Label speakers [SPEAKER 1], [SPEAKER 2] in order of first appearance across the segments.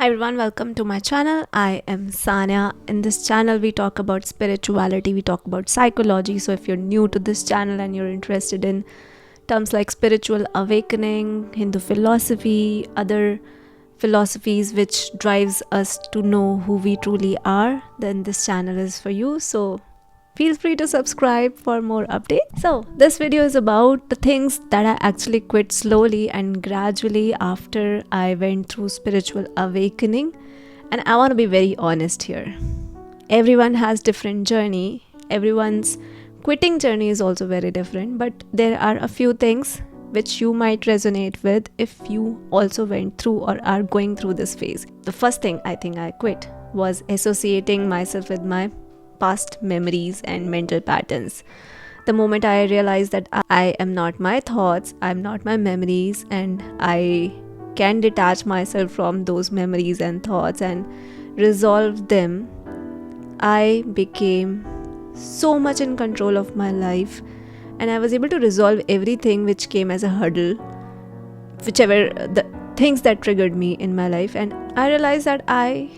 [SPEAKER 1] Hi everyone, welcome to my channel. I am Sanya. In this channel, we talk about spirituality, we talk about psychology. So, if you're new to this channel and you're interested in terms like spiritual awakening, Hindu philosophy, other philosophies which drives us to know who we truly are, then this channel is for you. So, feel free to subscribe for more updates. So, this video is about the things that I actually quit slowly and gradually after I went through spiritual awakening. And I want to be very honest here. Everyone has different journey. Everyone's quitting journey is also very different, but there are a few things which you might resonate with if you also went through or are going through this phase. The first thing I think I quit was associating myself with my past memories and mental patterns. The moment I realized that I am not my thoughts, I'm not my memories, and I can detach myself from those memories and thoughts and resolve them, I became so much in control of my life, and I was able to resolve everything which came as a hurdle, whichever the things that triggered me in my life. And I realized that I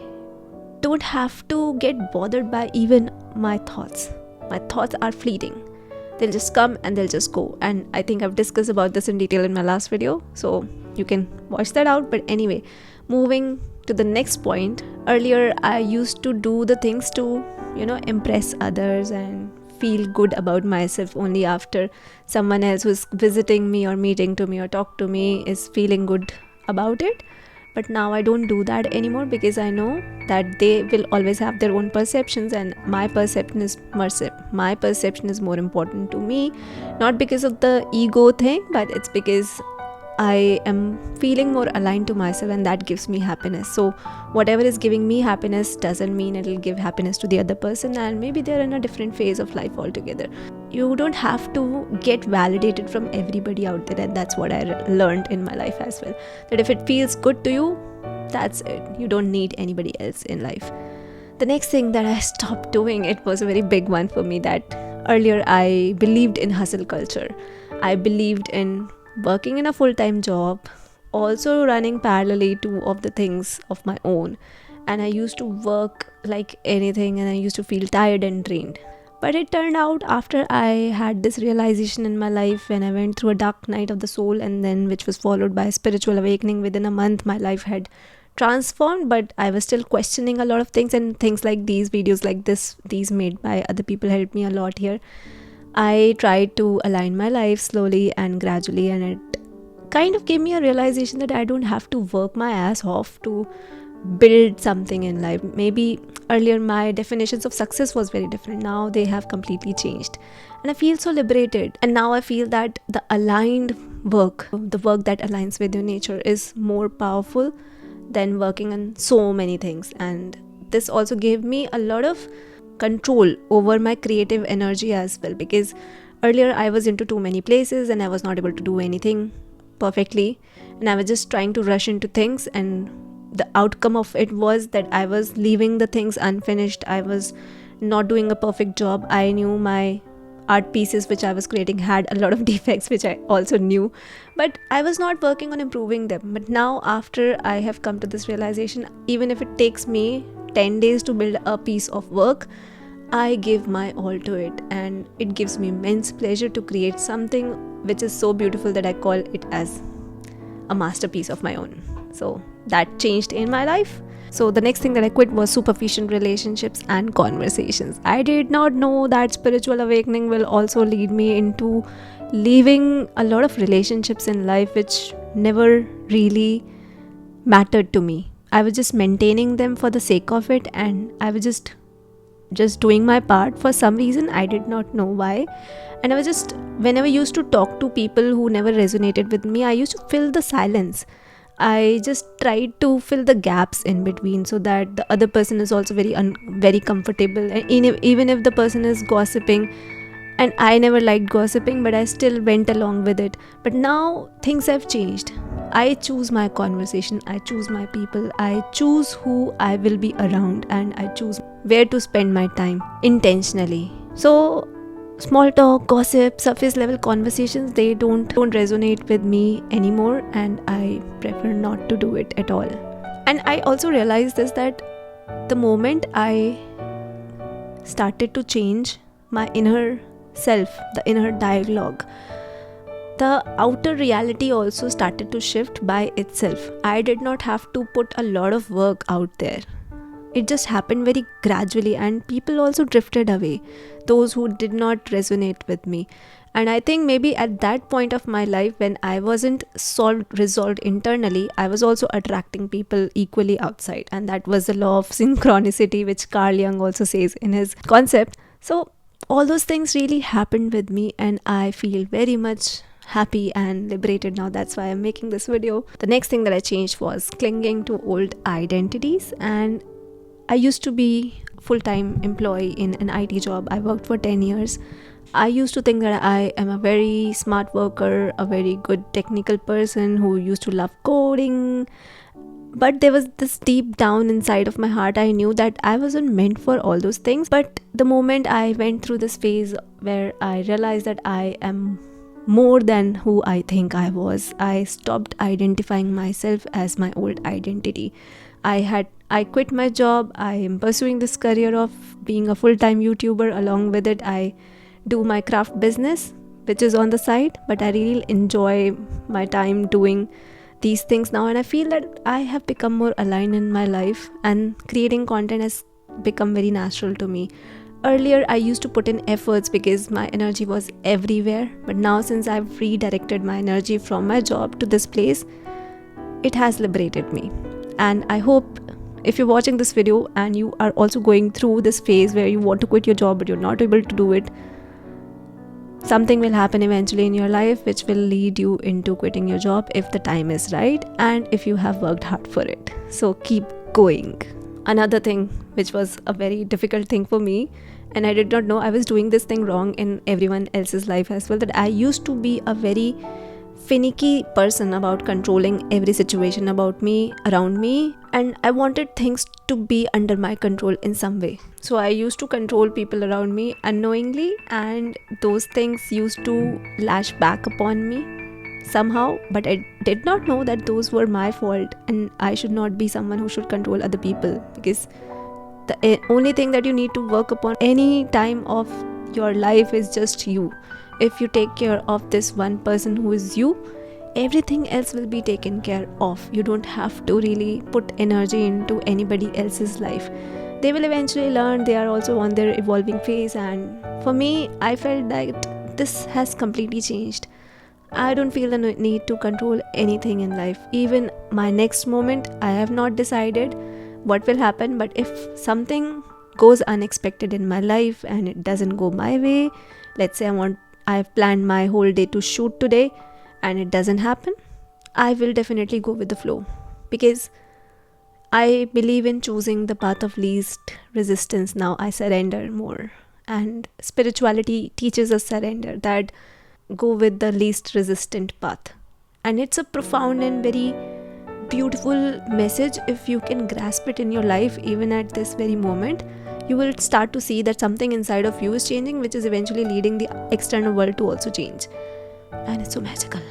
[SPEAKER 1] don't have to get bothered by even my thoughts. My thoughts are fleeting. They'll just come and they'll just go. And I think I've discussed about this in detail in my last video, so you can watch that out. But anyway, moving to the next point. Earlier, I used to do the things to, impress others and feel good about myself only after someone else who's visiting me or meeting to me or talk to me is feeling good about it. But now I don't do that anymore because I know that they will always have their own perceptions, and my perception is more important to me, not because of the ego thing, but it's because I am feeling more aligned to myself, and that gives me happiness. So whatever is giving me happiness doesn't mean it'll give happiness to the other person, and maybe they're in a different phase of life altogether. You don't have to get validated from everybody out there, and that's what I learned in my life as well, that if it feels good to you, that's it. You don't need anybody else in life. The next thing that I stopped doing, it was a very big one for me, that earlier I believed in hustle culture. I believed in working in a full-time job, also running parallelly two of the things of my own, and I used to work like anything, and I used to feel tired and drained. But it turned out, after I had this realization in my life, when I went through a dark night of the soul, and then which was followed by a spiritual awakening, within a month my life had transformed. But I was still questioning a lot of things, and things like these videos like this, these made by other people, helped me a lot here. I tried to align my life slowly and gradually, and it kind of gave me a realization that I don't have to work my ass off to build something in life. Maybe earlier my definitions of success was very different. Now they have completely changed, and I feel so liberated. And now I feel that the aligned work, the work that aligns with your nature, is more powerful than working on so many things. And this also gave me a lot of control over my creative energy as well, because earlier I was into too many places and I was not able to do anything perfectly, and I was just trying to rush into things, and the outcome of it was that I was leaving the things unfinished. I was not doing a perfect job. I knew my art pieces which I was creating had a lot of defects, which I also knew, but I was not working on improving them. But now, after I have come to this realization, even if it takes me 10 days to build a piece of work, I give my all to it, and it gives me immense pleasure to create something which is so beautiful that I call it as a masterpiece of my own. So that changed in my life. So the next thing that I quit was superficial relationships and conversations. I did not know that spiritual awakening will also lead me into leaving a lot of relationships in life which never really mattered to me. I was just maintaining them for the sake of it, and I was just doing my part for some reason. I did not know why. And I was just, whenever I used to talk to people who never resonated with me, I used to fill the silence. I just tried to fill the gaps in between, so that the other person is also very comfortable. And even if the person is gossiping, and I never liked gossiping, but I still went along with it. But now things have changed. I choose my conversation, I choose my people, I choose who I will be around, and I choose where to spend my time intentionally. So small talk, gossip, surface level conversations, they don't resonate with me anymore, and I prefer not to do it at all. And I also realized this, that the moment I started to change my inner self, the inner dialogue, the outer reality also started to shift by itself. I did not have to put a lot of work out there. It just happened very gradually, and people also drifted away, those who did not resonate with me. And I think maybe at that point of my life, when I wasn't resolved internally, I was also attracting people equally outside. And that was the law of synchronicity, which Carl Jung also says in his concept. So all those things really happened with me, and I feel very much happy and liberated now. That's why I'm making this video. The next thing that I changed was clinging to old identities. And I used to be a full-time employee in an IT job. I worked for 10 years. I used to think that I am a very smart worker, a very good technical person who used to love coding. But there was this deep down inside of my heart, I knew that I wasn't meant for all those things. But the moment I went through this phase where I realized that I am more than who I think I was, I stopped identifying myself as my old identity. I quit my job. I am pursuing this career of being a full-time YouTuber. Along with it, I do my craft business, which is on the side, but I really enjoy my time doing these things now, and I feel that I have become more aligned in my life, and creating content has become very natural to me. Earlier, I used to put in efforts because my energy was everywhere, but now since I've redirected my energy from my job to this place, it has liberated me. And I hope if you're watching this video and you are also going through this phase where you want to quit your job but you're not able to do it, something will happen eventually in your life which will lead you into quitting your job if the time is right and if you have worked hard for it. So keep going. Another thing which was a very difficult thing for me, and I did not know I was doing this thing wrong in everyone else's life as well, that I used to be a very finicky person about controlling every situation about me, around me, and I wanted things to be under my control in some way. So I used to control people around me unknowingly, and those things used to lash back upon me somehow, but I did not know that those were my fault and I should not be someone who should control other people, because the only thing that you need to work upon any time of your life is just you. If you take care of this one person who is you, everything else will be taken care of. You don't have to really put energy into anybody else's life. They will eventually learn. They are also on their evolving phase, and for me, I felt that this has completely changed. I don't feel the need to control anything in life. Even my next moment, I have not decided what will happen, but if something goes unexpected in my life and it doesn't go my way, let's say I've planned my whole day to shoot today and it doesn't happen, I will definitely go with the flow, because I believe in choosing the path of least resistance. Now I surrender more, and spirituality teaches us surrender, that go with the least resistant path. And it's a profound and very beautiful message. If you can grasp it in your life, even at this very moment, you will start to see that something inside of you is changing, which is eventually leading the external world to also change. And it's so magical.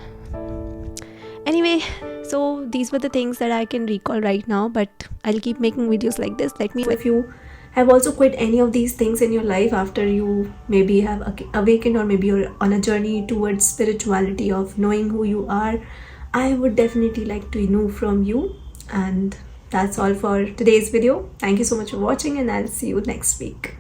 [SPEAKER 1] Anyway, so these were the things that I can recall right now, but I'll keep making videos like this. Let me know if you have also quit any of these things in your life after you maybe have awakened, or maybe you're on a journey towards spirituality of knowing who you are. I would definitely like to know from you. And that's all for today's video. Thank you so much for watching, and I'll see you next week.